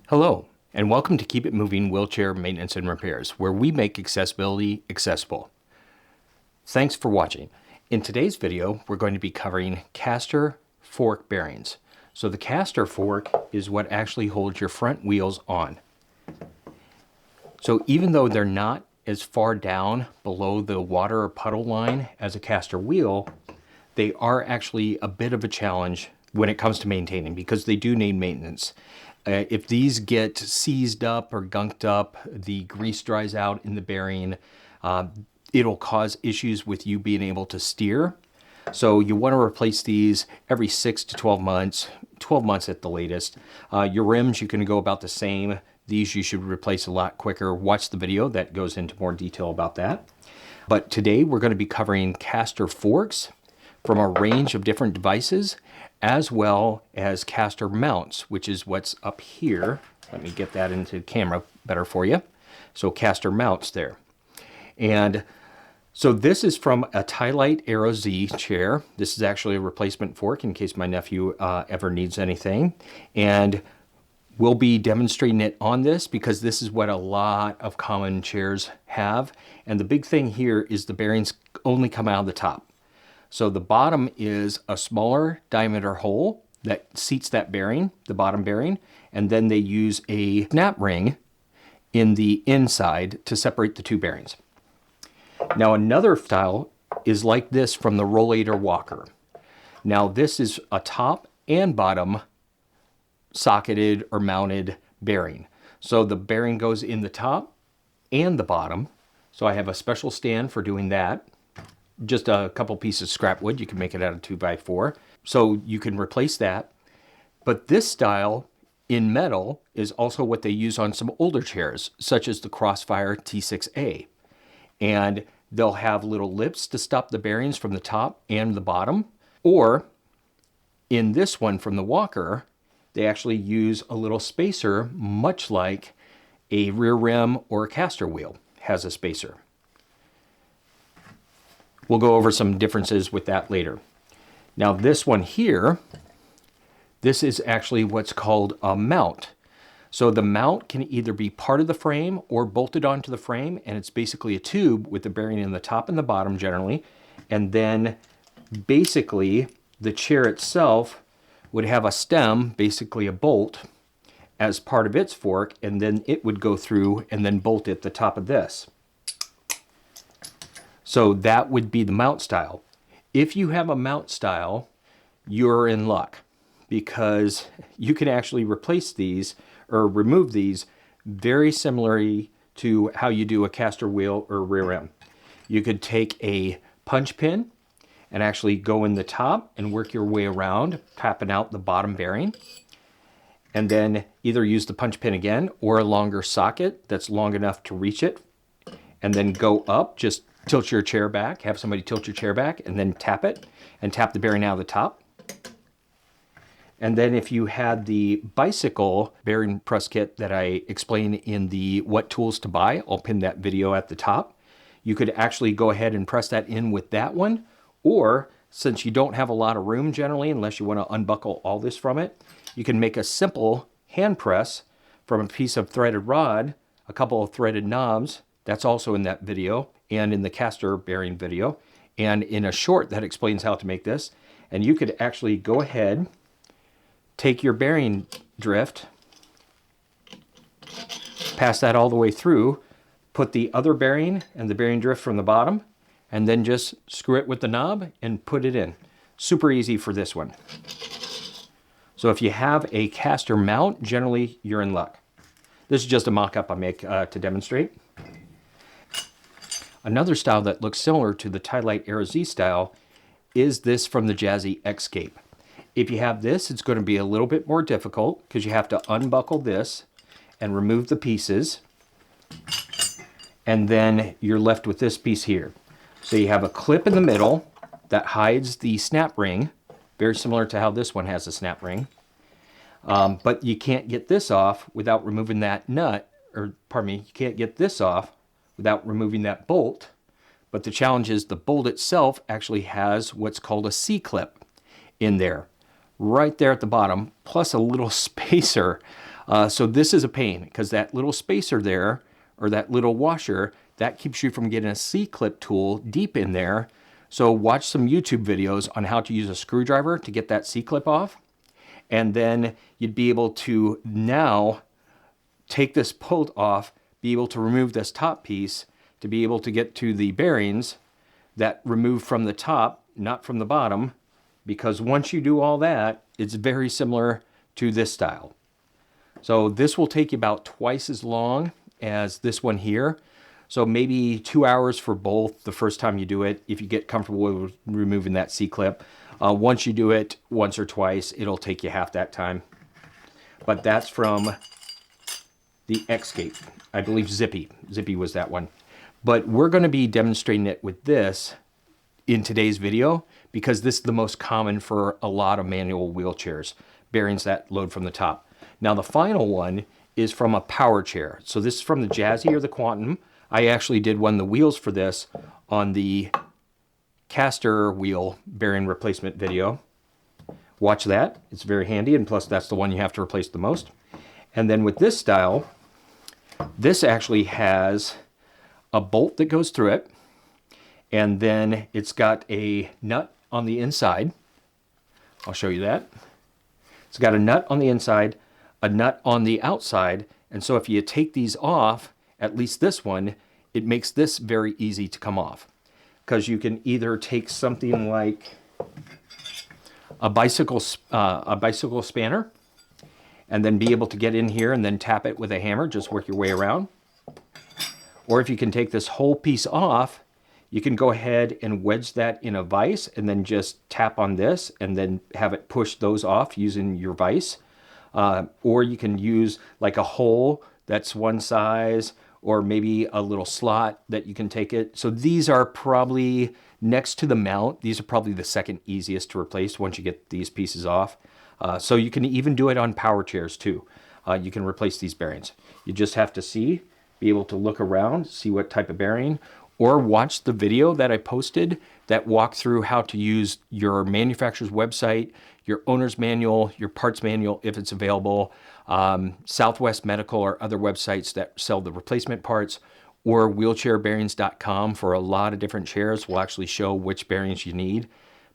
Hello, and welcome to Keep It Moving Wheelchair Maintenance and Repairs, where we make accessibility accessible. Thanks for watching. In today's video, we're going to be covering caster fork bearings. So the caster fork is what actually holds your front wheels on. So even though they're not as far down below the water or puddle line as a caster wheel, they are actually a bit of a challenge when it comes to maintaining because they do need maintenance. If these get seized up or gunked up, the grease dries out in the bearing, it'll cause issues with you being able to steer. So you want to replace these every 6 to 12 months, 12 months at the latest. Your rims, you can go about the same. These you should replace a lot quicker. Watch the video that goes into more detail about that. But today we're going to be covering caster forks from a range of different devices, as well as caster mounts, which is what's up here. Let me get that into camera better for you. So caster mounts there. And so this is from a Tylite Aero Z chair. This is actually a replacement fork in case my nephew ever needs anything. And we'll be demonstrating it on this because this is what a lot of common chairs have. And the big thing here is the bearings only come out of the top. So the bottom is a smaller diameter hole that seats that bearing, the bottom bearing, and then they use a snap ring in the inside to separate the two bearings. Now another style is like this from the Rollator Walker. Now this is a top and bottom socketed or mounted bearing. So the bearing goes in the top and the bottom. So I have a special stand for doing that. Just a couple pieces of scrap wood. You can make it out of 2x4. So you can replace that. But this style in metal is also what they use on some older chairs, such as the Crossfire T6A. And they'll have little lips to stop the bearings from the top and the bottom. Or in this one from the Walker, they actually use a little spacer, much like a rear rim or a caster wheel has a spacer. We'll go over some differences with that later. Now this one here, this is actually what's called a mount. So the mount can either be part of the frame or bolted onto the frame, and it's basically a tube with the bearing in the top and the bottom generally. And then basically the chair itself would have a stem, basically a bolt, as part of its fork, and then it would go through and then bolt at the top of this. So that would be the mount style. If you have a mount style, you're in luck because you can actually replace these or remove these very similarly to how you do a caster wheel or rear rim. You could take a punch pin and actually go in the top and work your way around, tapping out the bottom bearing, and then either use the punch pin again or a longer socket that's long enough to reach it, and then go up, just tilt your chair back, have somebody tilt your chair back, and then tap it, and tap the bearing out of the top. And then if you had the bicycle bearing press kit that I explained in the what tools to buy, I'll pin that video at the top, you could actually go ahead and press that in with that one, or since you don't have a lot of room generally, unless you want to unbuckle all this from it, you can make a simple hand press from a piece of threaded rod, a couple of threaded knobs, that's also in that video, and in the caster bearing video, and in a short that explains how to make this. And you could actually go ahead, take your bearing drift, pass that all the way through, put the other bearing and the bearing drift from the bottom, and then just screw it with the knob and put it in. Super easy for this one. So if you have a caster mount, generally you're in luck. This is just a mock-up I make to demonstrate. Another style that looks similar to the Tylite Aero Z style is this from the Jazzy Escape. If you have this, it's going to be a little bit more difficult because you have to unbuckle this and remove the pieces. And then you're left with this piece here. So you have a clip in the middle that hides the snap ring, very similar to how this one has a snap ring. But you can't get this off without removing that nut, or pardon me, you can't get this off without removing that bolt. But the challenge is the bolt itself actually has what's called a C-clip in there, right there at the bottom, plus a little spacer So this is a pain because that little spacer there, or that little washer, that keeps you from getting a C-clip tool deep in there. So watch some YouTube videos on how to use a screwdriver to get that C-clip off. And then you'd be able to now take this bolt off, be able to remove this top piece, to be able to get to the bearings that remove from the top, not from the bottom, because once you do all that, it's very similar to this style. So this will take you about twice as long as this one here. So maybe 2 hours for both the first time you do it, if you get comfortable with removing that C-clip. Once you do it once or twice, it'll take you half that time. But that's from the Escape. I believe Zippy. Zippy was that one. But we're going to be demonstrating it with this in today's video because this is the most common for a lot of manual wheelchairs, bearings that load from the top. Now the final one is from a power chair. So this is from the Jazzy or the Quantum. I actually did one of the wheels for this on the caster wheel bearing replacement video. Watch that. It's very handy, and plus that's the one you have to replace the most. And then with this style, this actually has a bolt that goes through it, and then it's got a nut on the inside. I'll show you that. It's got a nut on the inside, a nut on the outside, and so if you take these off, at least this one, it makes this very easy to come off. Because you can either take something like a bicycle spanner and then be able to get in here and then tap it with a hammer, just work your way around. Or if you can take this whole piece off, you can go ahead and wedge that in a vise and then just tap on this and then have it push those off using your vise. Or you can use like a hole that's one size, or maybe a little slot that you can take it. So these are probably, next to the mount, these are probably the second easiest to replace once you get these pieces off. So you can even do it on power chairs too. You can replace these bearings. You just have to be able to look around, see what type of bearing, or watch the video that I posted that walk through how to use your manufacturer's website, your owner's manual, your parts manual if it's available, Southwest Medical or other websites that sell the replacement parts, or wheelchairbearings.com for a lot of different chairs will actually show which bearings you need.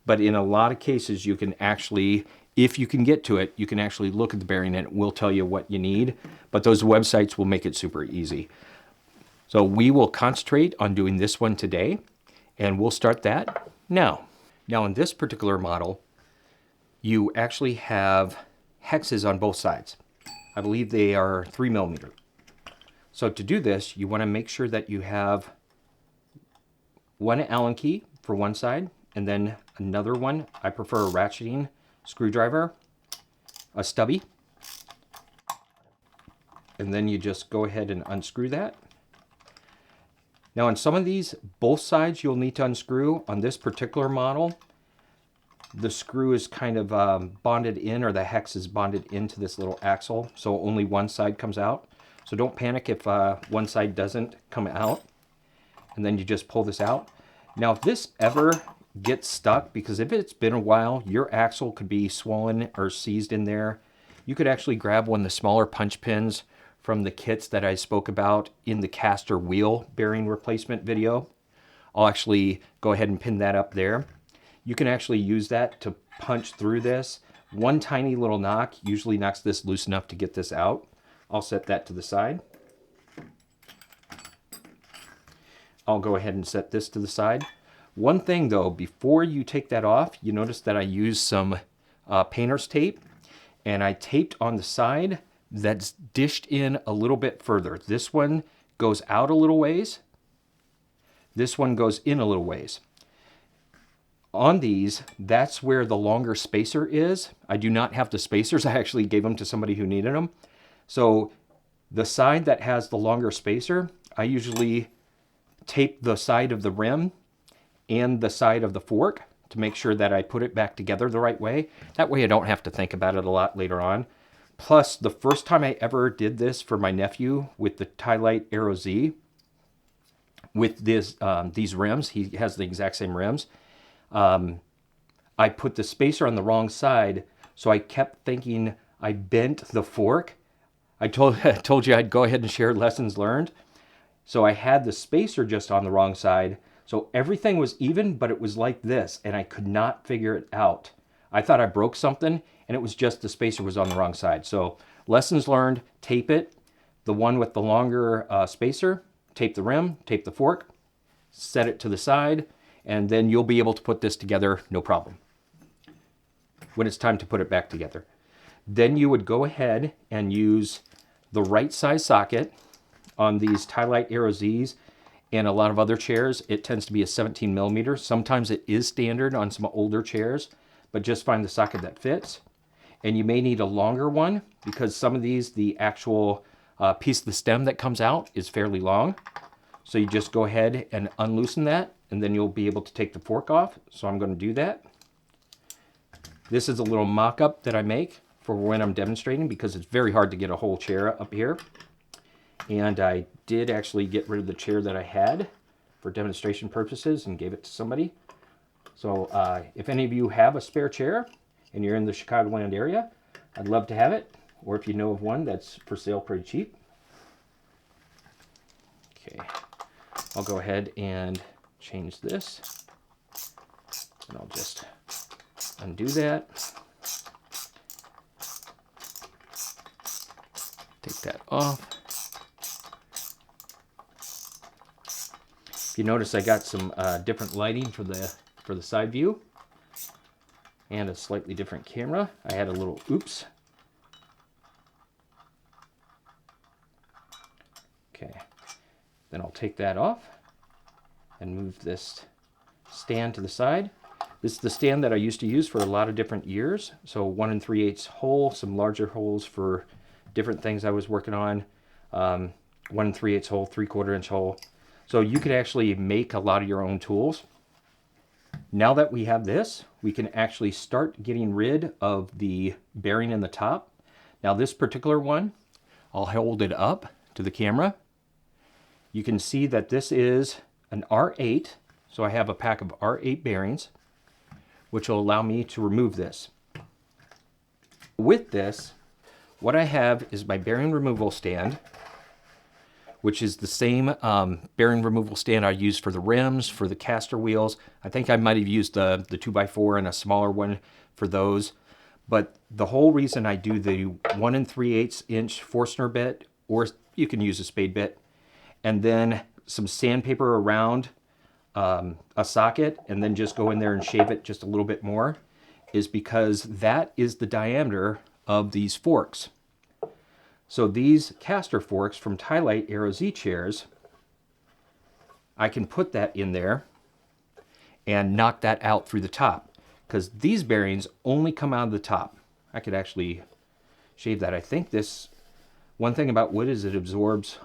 But in a lot of cases, you can actually, if you can get to it, you can actually look at the bearing and it will tell you what you need. But those websites will make it super easy. So we will concentrate on doing this one today, and we'll start that now. Now in this particular model, you actually have hexes on both sides. I believe they are 3mm. So to do this, you want to make sure that you have one Allen key for one side, and then another one. I prefer a ratcheting screwdriver, a stubby, and then you just go ahead and unscrew that. Now on some of these, both sides you'll need to unscrew. On this particular model, the screw is kind of bonded in, or the hex is bonded into this little axle, so only one side comes out. So don't panic if one side doesn't come out, and then you just pull this out. Now if this ever gets stuck, because if it's been a while, your axle could be swollen or seized in there, you could actually grab one of the smaller punch pins from the kits that I spoke about in the caster wheel bearing replacement video. I'll actually go ahead and pin that up there. You can actually use that to punch through this. One tiny little knock usually knocks this loose enough to get this out. I'll set that to the side. I'll go ahead and set this to the side. One thing though, before you take that off, you notice that I used some painter's tape, and I taped on the side that's dished in a little bit further. This one goes out a little ways. This one goes in a little ways. On these, that's where the longer spacer is. I do not have the spacers. I actually gave them to somebody who needed them. So the side that has the longer spacer, I usually tape the side of the rim and the side of the fork to make sure that I put it back together the right way. That way I don't have to think about it a lot later on. Plus, the first time I ever did this for my nephew with the Tylite Aero Z, with these rims, he has the exact same rims, I put the spacer on the wrong side, so I kept thinking I bent the fork I told you I'd go ahead and share lessons learned. So I had the spacer just on the wrong side. So everything was even, but it was like this, and I could not figure it out. I thought I broke something, and it was just the spacer was on the wrong side. So lessons learned, tape it. The one with the longer spacer, tape the rim, tape the fork, set it to the side, and then you'll be able to put this together no problem when it's time to put it back together. Then you would go ahead and use the right size socket on these Tylite Aero Zs and a lot of other chairs. It tends to be a 17 millimeter. Sometimes it is standard on some older chairs, but just find the socket that fits. And you may need a longer one because some of these, the actual piece of the stem that comes out is fairly long. So you just go ahead and unloosen that, and then you'll be able to take the fork off. So I'm going to do that. This is a little mock-up that I make for when I'm demonstrating because it's very hard to get a whole chair up here. And I did actually get rid of the chair that I had for demonstration purposes and gave it to somebody. So if any of you have a spare chair and you're in the Chicagoland area, I'd love to have it. Or if you know of one that's for sale pretty cheap. Okay, I'll go ahead and change this. And I'll just undo that. Take that off. If you notice, I got some different lighting for the side view and a slightly different camera. I had a little oops. Okay, then I'll take that off and move this stand to the side. This is the stand that I used to use for a lot of different years. So 1 3/8 hole, some larger holes for different things I was working on. 1 3/8 hole, 3/4 inch hole. So you could actually make a lot of your own tools. Now that we have this, we can actually start getting rid of the bearing in the top. Now this particular one, I'll hold it up to the camera. You can see that this is an R8. So I have a pack of R8 bearings, which will allow me to remove this. With this, what I have is my bearing removal stand, which is the same bearing removal stand I use for the rims, for the caster wheels. I think I might have used the 2x4 and a smaller one for those. But the whole reason I do the 1 3/8 inch Forstner bit, or you can use a spade bit, and then some sandpaper around a socket, and then just go in there and shave it just a little bit more, is because that is the diameter of these forks. So these caster forks from Tylite Aero Z chairs, I can put that in there and knock that out through the top, because these bearings only come out of the top. I could actually shave that. I think this, one thing about wood is it absorbs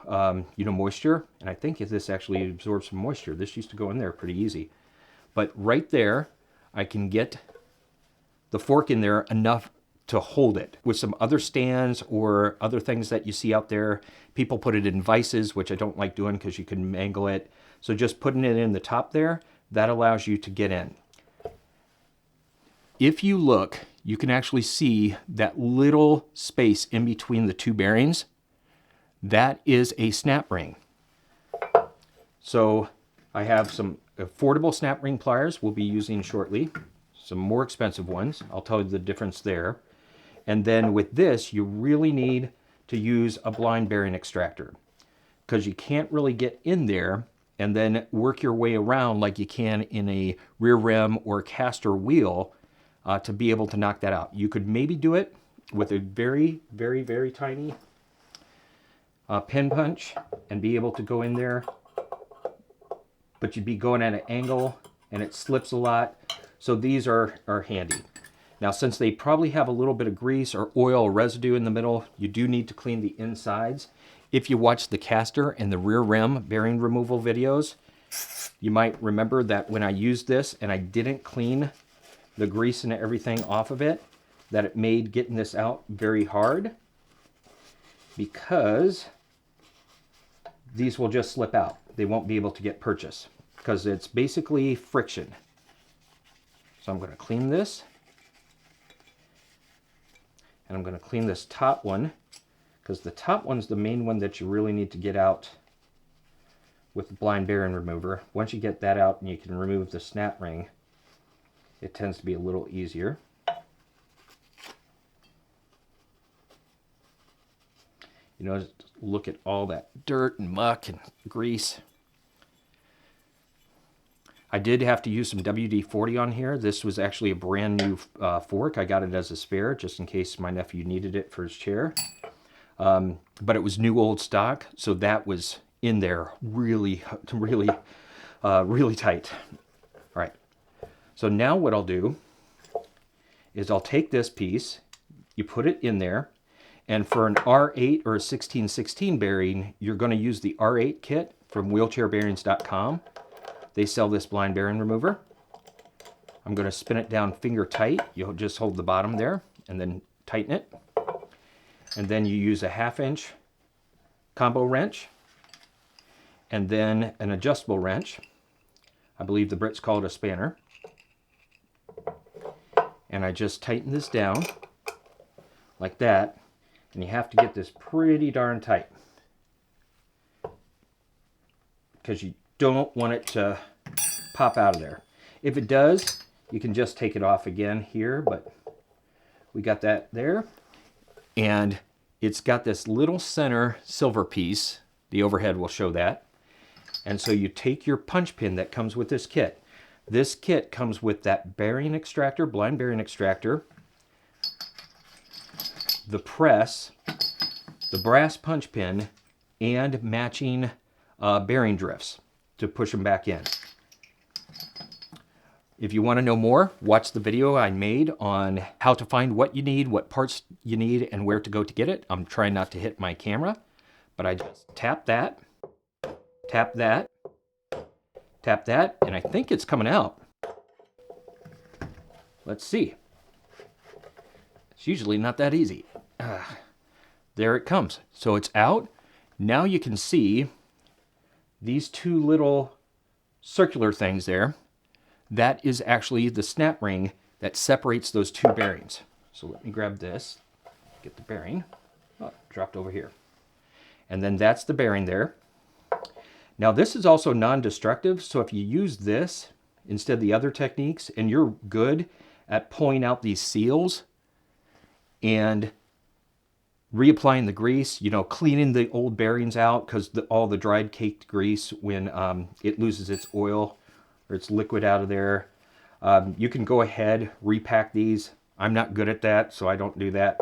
moisture, and I think this actually absorbs some moisture. This used to go in there pretty easy. But right there, I can get the fork in there enough to hold it. With some other stands or other things that you see out there, people put it in vices, which I don't like doing because you can mangle it. So just putting it in the top there, that allows you to get in. If you look, you can actually see that little space in between the two bearings. That is a snap ring. So I have some affordable snap ring pliers we'll be using shortly. Some more expensive ones. I'll tell you the difference there. And then with this, you really need to use a blind bearing extractor, because you can't really get in there and then work your way around like you can in a rear rim or caster wheel to be able to knock that out. You could maybe do it with a very, very, very tiny pin punch and be able to go in there, but you'd be going at an angle and it slips a lot. So these are handy. Now, since they probably have a little bit of grease or oil or residue in the middle, you do need to clean the insides. If you watch the caster and the rear rim bearing removal videos, you might remember that when I used this and I didn't clean the grease and everything off of it, that it made getting this out very hard, because these will just slip out. They won't be able to get purchased because it's basically friction. So I'm going to clean this. And I'm going to clean this top one because the top one's the main one that you really need to get out with the blind bearing remover. Once you get that out and you can remove the snap ring, it tends to be a little easier. You know, look at all that dirt and muck and grease. I did have to use some WD-40 on here. This was actually a brand new fork. I got it as a spare just in case my nephew needed it for his chair. But it was new old stock, so that was in there really tight. All right. So now what I'll do is I'll take this piece, you put it in there, and for an R8 or a 1616 bearing, you're going to use the R8 kit from wheelchairbearings.com. They sell this blind bearing remover. I'm going to spin it down finger tight. You'll just hold the bottom there and then tighten it. And then you use a 1/2 inch combo wrench and then an adjustable wrench. I believe the Brits call it a spanner. And I just tighten this down like that. And you have to get this pretty darn tight, because you don't want it to pop out of there. If it does, you can just take it off again here, but we got that there. And it's got this little center silver piece. The overhead will show that. And so you take your punch pin that comes with this kit. This kit comes with that bearing extractor, blind bearing extractor, the press, the brass punch pin, and matching bearing drifts to push them back in. If you want to know more, watch the video I made on how to find what you need, what parts you need, and where to go to get it. I'm trying not to hit my camera, but I just tap that, tap that, tap that, and I think it's coming out. Let's see. It's usually not that easy. There it comes. So it's out. Now you can see these two little circular things there. That is actually the snap ring that separates those two bearings. So let me grab this, get the bearing. Oh, dropped over here. And then that's the bearing there. Now this is also non-destructive, so if you use this instead of the other techniques and you're good at pulling out these seals and reapplying the grease, you know, cleaning the old bearings out, because all the dried caked grease, when it loses its oil or its liquid out of there, you can go ahead, repack these. I'm not good at that, so I don't do that.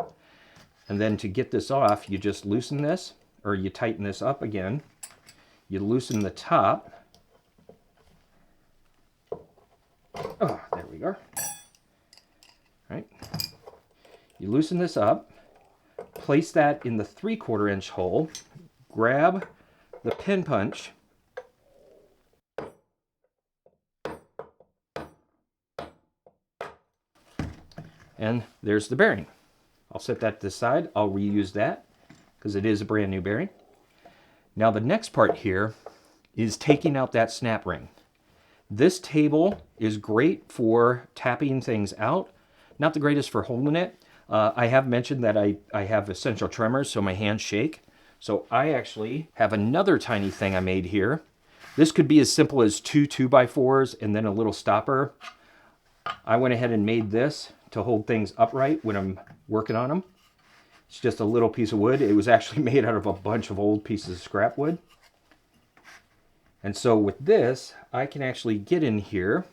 And then to get this off, you just loosen this, or you tighten this up again. You loosen the top. Oh, there we go. All right. You loosen this up, place that in the 3/4 inch hole, grab the pin punch, and there's the bearing. I'll set that to the side. I'll reuse that because it is a brand new bearing. Now the next part here is taking out that snap ring. This table is great for tapping things out. Not the greatest for holding it. I have mentioned that I have essential tremors, so my hands shake. So I actually have another tiny thing I made here. This could be as simple as 2 2x4s and then a little stopper. I went ahead and made this to hold things upright when I'm working on them. It's just a little piece of wood. It was actually made out of a bunch of old pieces of scrap wood. And so with this, I can actually get in here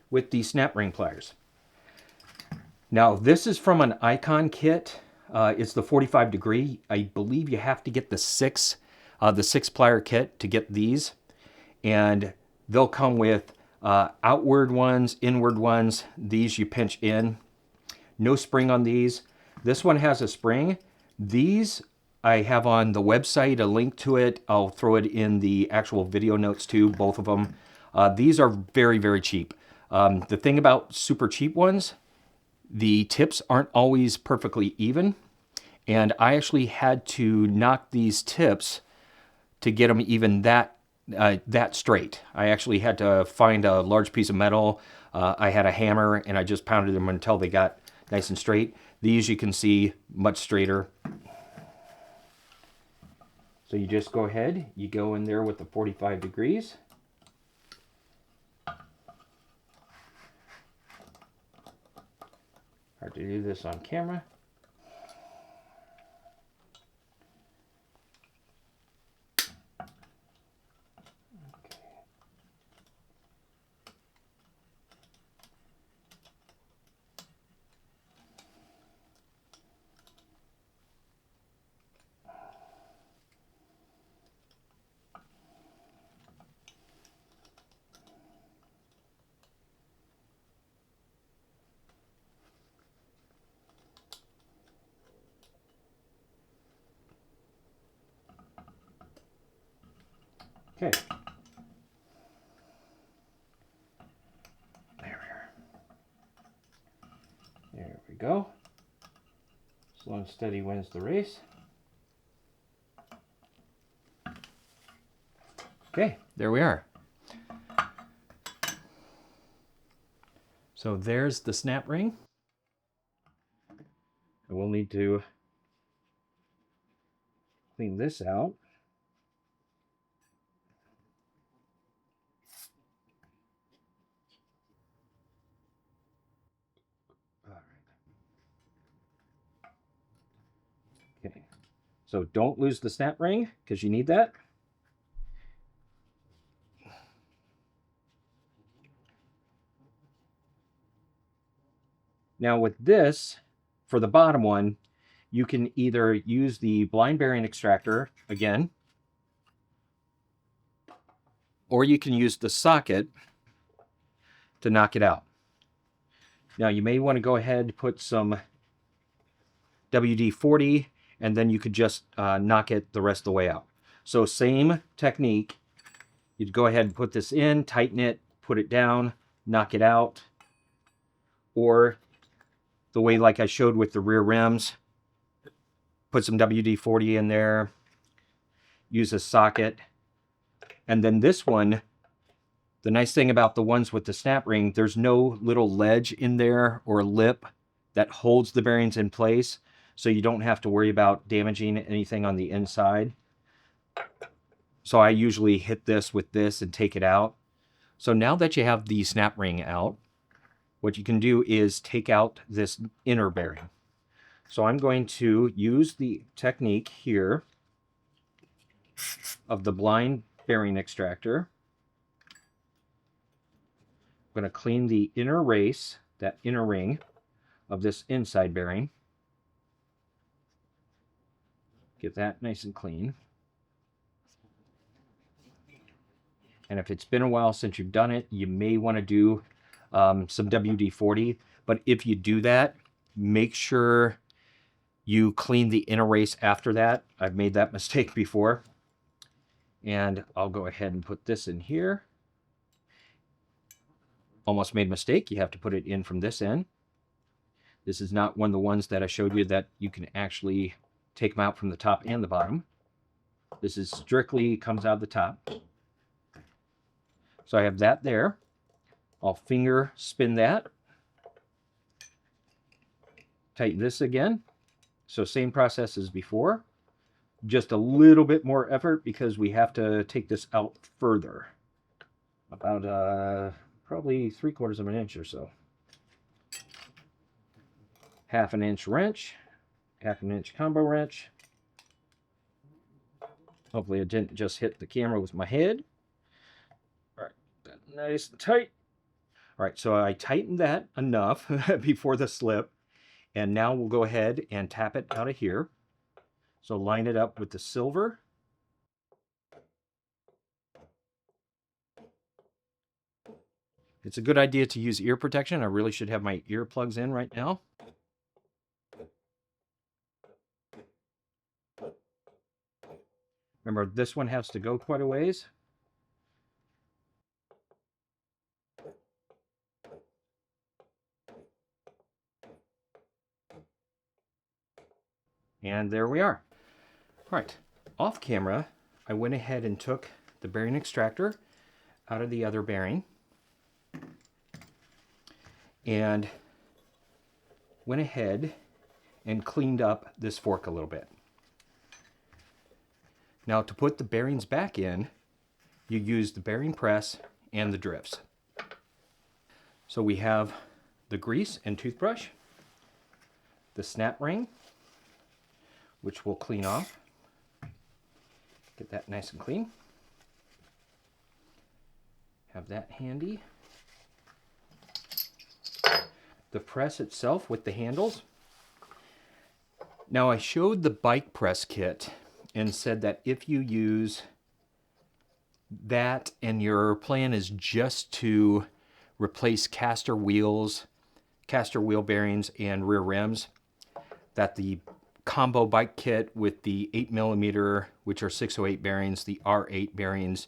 with the snap ring pliers. Now this is from an Icon kit. It's the 45 degree. I believe you have to get the 6 plier kit to get these. And they'll come with outward ones, inward ones. These you pinch in. No spring on these. This one has a spring. These I have on the website, a link to it. I'll throw it in the actual video notes too, both of them. These are very, very cheap. The thing about super cheap ones, the tips aren't always perfectly even. And I actually had to knock these tips to get them even that straight. I actually had to find a large piece of metal. I had a hammer and I just pounded them until they got nice and straight. These you can see much straighter. So you just go ahead, you go in there with the 45 degrees. Hard to do this on camera. Okay. There we go. Slow and steady wins the race. Okay, there we are. So there's the snap ring. And we'll need to clean this out. All right. Okay. So don't lose the snap ring because you need that. Now with this, for the bottom one, you can either use the blind bearing extractor again, or you can use the socket to knock it out. Now you may want to go ahead and put some WD-40 and then you could just knock it the rest of the way out. So same technique, you'd go ahead and put this in, tighten it, put it down, knock it out, or the way like I showed with the rear rims, put some WD-40 in there, use a socket, and then this one, the nice thing about the ones with the snap ring, there's no little ledge in there or lip that holds the bearings in place, so you don't have to worry about damaging anything on the inside. So I usually hit this with this and take it out. So now that you have the snap ring out, what you can do is take out this inner bearing. So I'm going to use the technique here of the blind bearing extractor. I'm going to clean the inner race, that inner ring of this inside bearing. Get that nice and clean. And if it's been a while since you've done it, you may want to do some WD-40. But if you do that, make sure you clean the inner race after that. I've made that mistake before. And I'll go ahead and put this in here. Almost made a mistake. You have to put it in from this end. This is not one of the ones that I showed you that you can actually take them out from the top and the bottom. This is strictly comes out of the top. So I have that there. I'll finger spin that. Tighten this again. So same process as before. Just a little bit more effort because we have to take this out further. About probably 3/4 of an inch or so. 1/2 inch wrench. 1/2 inch combo wrench. Hopefully it didn't just hit the camera with my head. All right, that nice and tight. All right, so I tightened that enough before the slip. And now we'll go ahead and tap it out of here. So line it up with the silver. It's a good idea to use ear protection. I really should have my earplugs in right now. Remember, this one has to go quite a ways. And there we are. All right, off camera, I went ahead and took the bearing extractor out of the other bearing and went ahead and cleaned up this fork a little bit. Now to put the bearings back in, you use the bearing press and the drifts. So we have the grease and toothbrush, the snap ring, which we'll clean off. Get that nice and clean. Have that handy. The press itself with the handles. Now I showed the bike press kit and said that if you use that and your plan is just to replace caster wheel bearings and rear rims, that the combo bike kit with the 8mm, which are 608 bearings, the R8 bearings,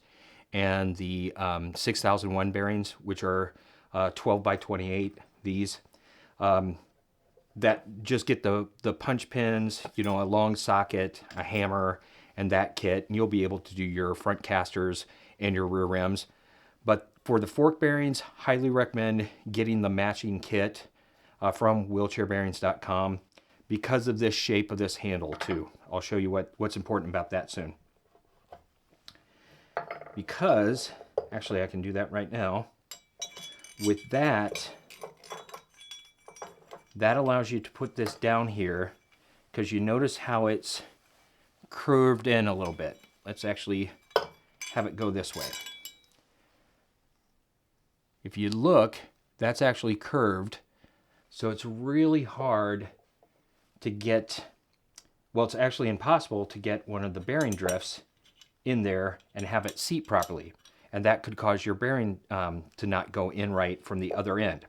and the 6001 bearings, which are 12 by 28, these, that just get the punch pins, you know, a long socket, a hammer, and that kit, and you'll be able to do your front casters and your rear rims. But for the fork bearings, highly recommend getting the matching kit from wheelchairbearings.com because of this shape of this handle too. I'll show you what's important about that soon. Because, actually I can do that right now, with that allows you to put this down here, because you notice how it's curved in a little bit. Let's actually have it go this way. If you look, that's actually curved, so it's really hard to get, well, it's actually impossible to get one of the bearing drifts in there and have it seat properly, and that could cause your bearing to not go in right from the other end.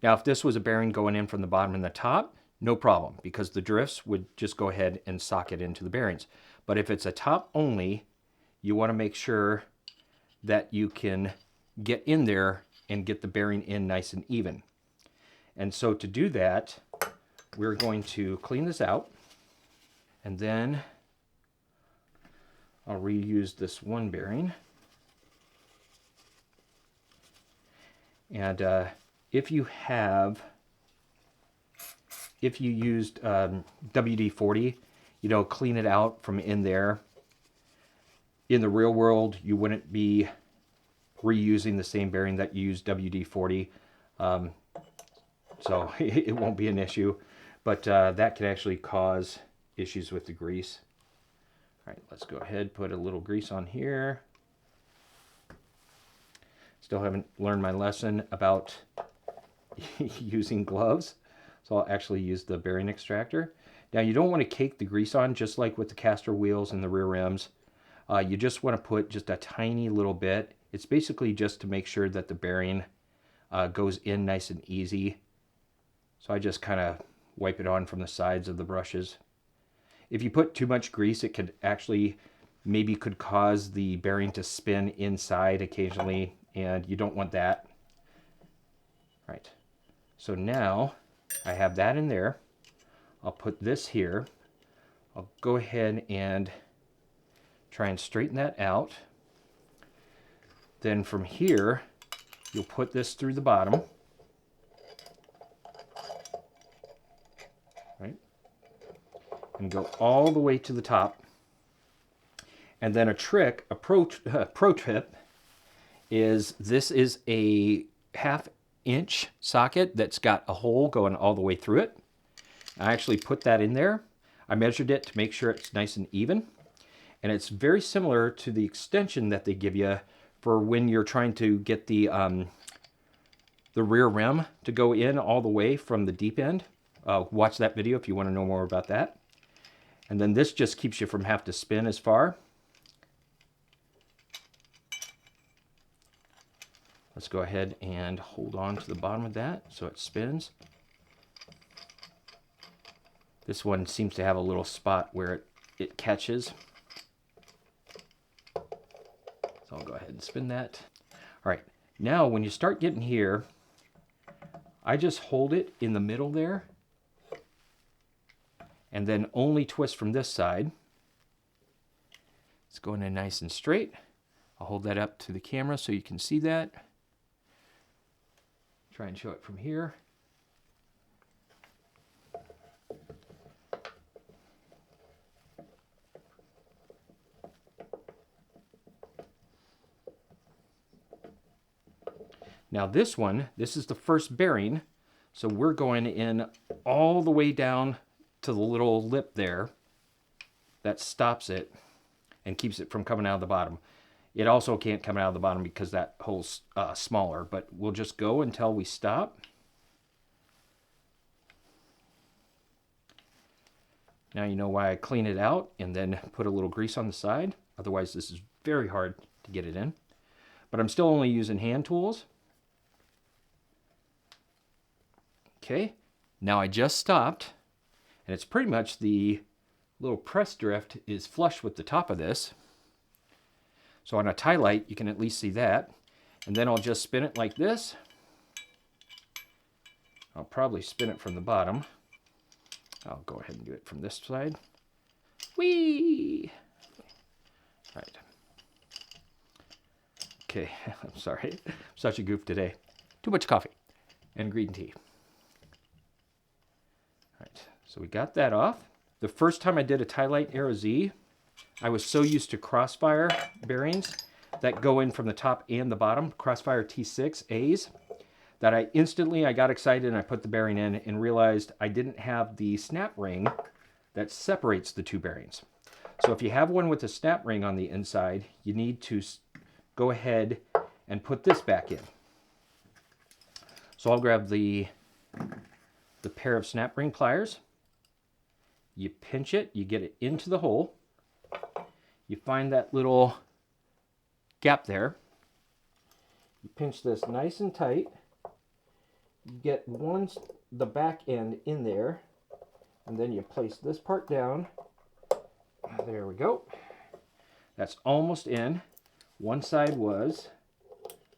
Now if this was a bearing going in from the bottom and the top, no problem, because the drifts would just go ahead and socket into the bearings. But if it's a top only, you want to make sure that you can get in there and get the bearing in nice and even. And so to do that, we're going to clean this out, and then I'll reuse this one bearing. And if you used WD-40, you know, clean it out from in there. In the real world, you wouldn't be reusing the same bearing that you used WD-40, so it won't be an issue, but that could actually cause issues with the grease. All right, let's go ahead, put a little grease on here. Still haven't learned my lesson about using gloves, so I'll actually use the bearing extractor. Now you don't want to cake the grease on, just like with the caster wheels and the rear rims. You just want to put just a tiny little bit. It's basically just to make sure that the bearing goes in nice and easy. So I just kind of wipe it on from the sides of the brushes. If you put too much grease, it could actually could cause the bearing to spin inside occasionally, and you don't want that. Right. So now I have that in there. I'll put this here. I'll go ahead and try and straighten that out. Then from here, you'll put this through the bottom. Right? And go all the way to the top. And then a pro tip, is this is a 1/2 inch socket that's got a hole going all the way through it. I actually put that in there. I measured it to make sure it's nice and even. And it's very similar to the extension that they give you for when you're trying to get the rear rim to go in all the way from the deep end. Watch that video if you want to know more about that. And then this just keeps you from having to spin as far. Let's go ahead and hold on to the bottom of that so it spins. This one seems to have a little spot where it catches. So I'll go ahead and spin that. All right, now when you start getting here, I just hold it in the middle there and then only twist from this side. It's going in nice and straight. I'll hold that up to the camera so you can see that. Try and show it from here. Now this one, this is the first bearing, so we're going in all the way down to the little lip there that stops it and keeps it from coming out of the bottom. It also can't come out of the bottom because that hole's smaller, but we'll just go until we stop. Now you know why I clean it out and then put a little grease on the side. Otherwise this is very hard to get it in. But I'm still only using hand tools. Okay, now I just stopped, and it's pretty much the little press drift is flush with the top of this. So on a tie light, you can at least see that. And then I'll just spin it like this. I'll probably spin it from the bottom. I'll go ahead and do it from this side. Whee! Right. Okay, I'm sorry. I'm such a goof today. Too much coffee and green tea. All right, so we got that off. The first time I did a tie light Arrow Z, I was so used to Crossfire bearings that go in from the top and the bottom, Crossfire T6As, that I got excited and I put the bearing in and realized I didn't have the snap ring that separates the two bearings. So if you have one with a snap ring on the inside, you need to go ahead and put this back in. So I'll grab the pair of snap ring pliers. You pinch it, you get it into the hole. You find that little gap there. You pinch this nice and tight. You get the back end in there, and then you place this part down. There we go. That's almost in. One side was,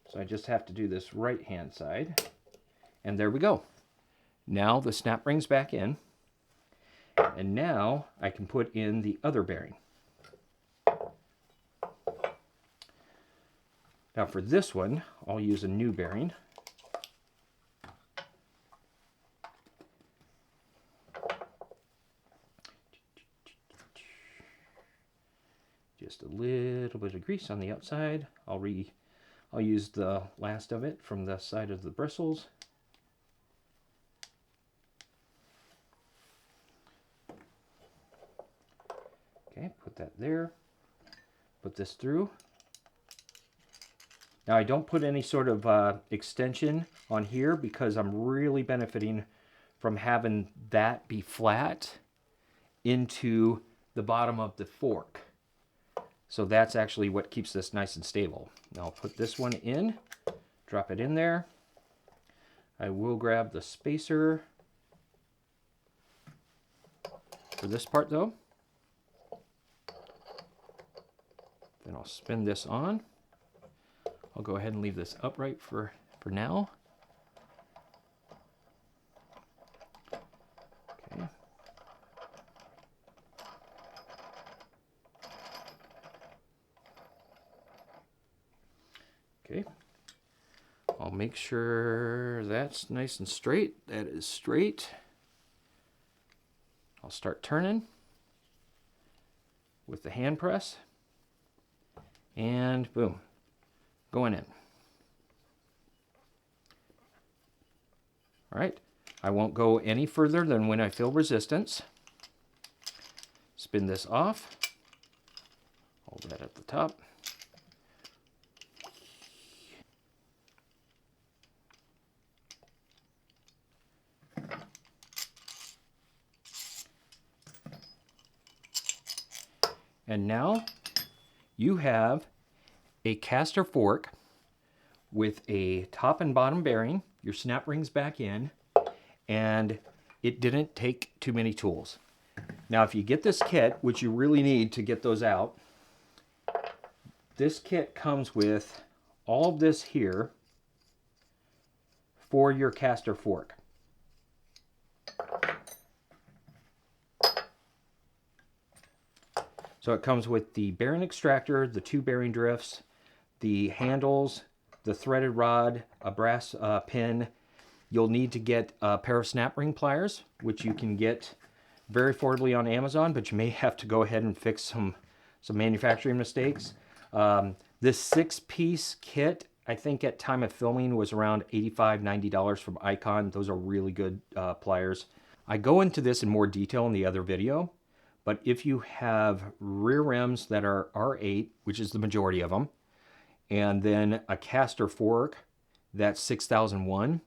so I just have to do this right hand side. And there we go. Now the snap ring's back in. And now I can put in the other bearing. Now for this one, I'll use a new bearing. Just a little bit of grease on the outside. I'll use the last of it from the side of the bristles. Okay, put that there. Put this through. Now I don't put any sort of extension on here because I'm really benefiting from having that be flat into the bottom of the fork. So that's actually what keeps this nice and stable. Now I'll put this one in, drop it in there. I will grab the spacer for this part though. Then I'll spin this on. I'll go ahead and leave this upright for now. Okay. Okay. I'll make sure that's nice and straight. That is straight. I'll start turning with the hand press. And boom, going in. All right, I won't go any further than when I feel resistance. Spin this off. Hold that at the top. And now you have a caster fork with a top and bottom bearing, your snap rings back in, and it didn't take too many tools. Now if you get this kit, which you really need to get those out, this kit comes with all of this here for your caster fork. So it comes with the bearing extractor, the two bearing drifts, the handles, the threaded rod, a brass pin. You'll need to get a pair of snap ring pliers, which you can get very affordably on Amazon, but you may have to go ahead and fix some manufacturing mistakes. This 6-piece kit, I think at time of filming was around $85, $90 from Icon. Those are really good pliers. I go into this in more detail in the other video, but if you have rear rims that are R8, which is the majority of them, and then a caster fork that's 6001,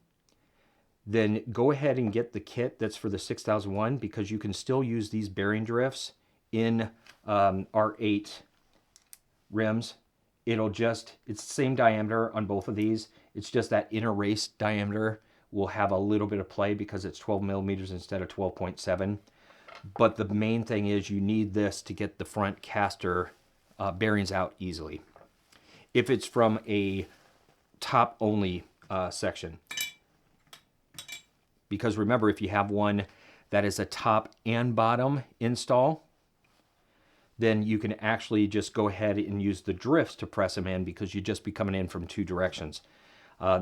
then go ahead and get the kit that's for the 6001 because you can still use these bearing drifts in R8 rims. It's the same diameter on both of these. It's just that inner race diameter will have a little bit of play because it's 12 millimeters instead of 12.7. But the main thing is you need this to get the front caster bearings out easily. If it's from a top only section. Because remember, if you have one that is a top and bottom install, then you can actually just go ahead and use the drifts to press them in because you'd just be coming in from two directions.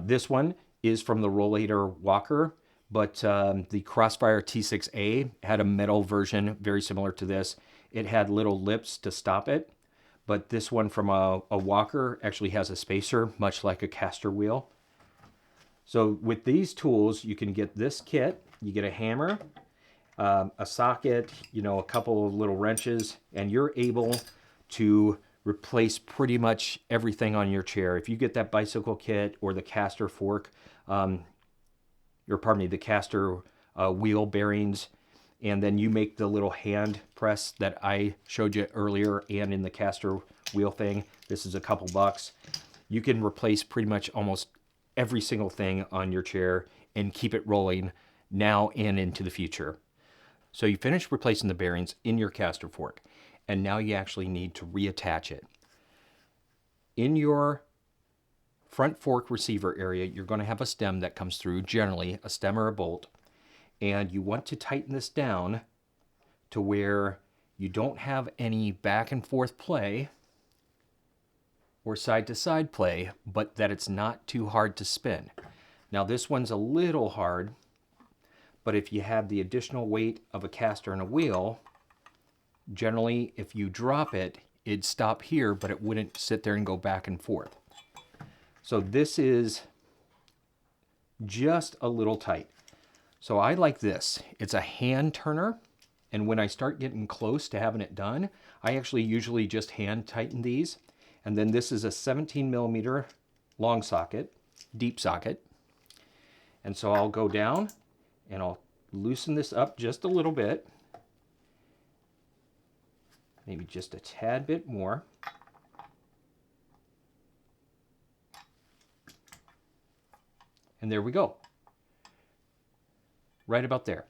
This one is from the Rollator Walker, but the Crossfire T6A had a metal version very similar to this. It had little lips to stop it, but this one from a Walker actually has a spacer, much like a caster wheel. So with these tools, you can get this kit. You get a hammer, a socket, a couple of little wrenches, and you're able to replace pretty much everything on your chair. If you get that bicycle kit or the caster fork, the caster wheel bearings, and then you make the little hand press that I showed you earlier and in the caster wheel thing, this is a couple bucks. You can replace pretty much almost every single thing on your chair and keep it rolling now and into the future. So you finish replacing the bearings in your caster fork, and now you actually need to reattach it. In your front fork receiver area, you're going to have a stem that comes through, generally a stem or a bolt, and you want to tighten this down to where you don't have any back and forth play or side to side play, but that it's not too hard to spin. Now this one's a little hard, but if you have the additional weight of a caster and a wheel, generally if you drop it, it'd stop here, but it wouldn't sit there and go back and forth. So this is just a little tight. So I like this. It's a hand turner, and when I start getting close to having it done, I actually usually just hand tighten these. And then this is a 17 millimeter long socket, deep socket. And so I'll go down and I'll loosen this up just a little bit. Maybe just a tad bit more. And there we go. Right about there.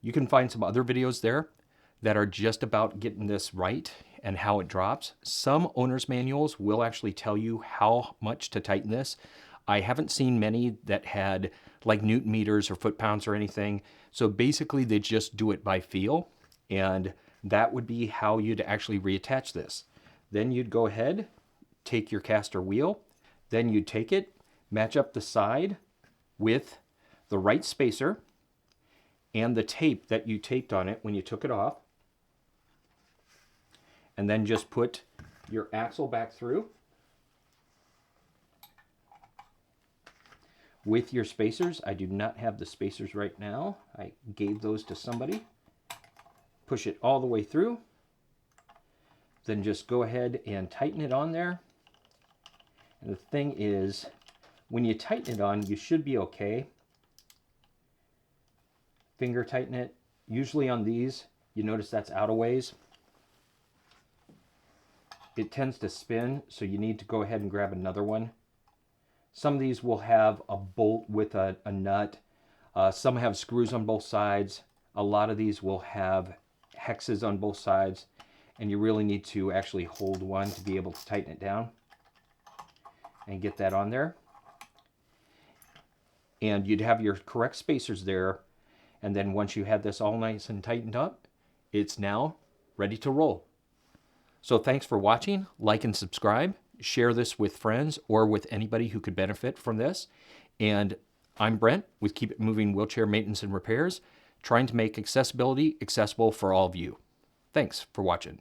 You can find some other videos there that are just about getting this right and how it drops. Some owner's manuals will actually tell you how much to tighten this. I haven't seen many that had like Newton meters or foot pounds or anything. So basically they just do it by feel, and that would be how you'd actually reattach this. Then you'd go ahead, take your caster wheel, then you'd take it, match up the side with the right spacer and the tape that you taped on it when you took it off. And then just put your axle back through with your spacers. I do not have the spacers right now. I gave those to somebody. Push it all the way through. Then just go ahead and tighten it on there. And the thing is, when you tighten it on, you should be okay. Finger tighten it. Usually on these, you notice that's out of ways. It tends to spin, so you need to go ahead and grab another one. Some of these will have a bolt with a nut. Some have screws on both sides. A lot of these will have hexes on both sides, and you really need to actually hold one to be able to tighten it down and get that on there. And you'd have your correct spacers there, and then once you had this all nice and tightened up, it's now ready to roll. So thanks for watching. Like and subscribe. Share this with friends or with anybody who could benefit from this. And I'm Brent with Keep It Moving Wheelchair Maintenance and Repairs, trying to make accessibility accessible for all of you. Thanks for watching.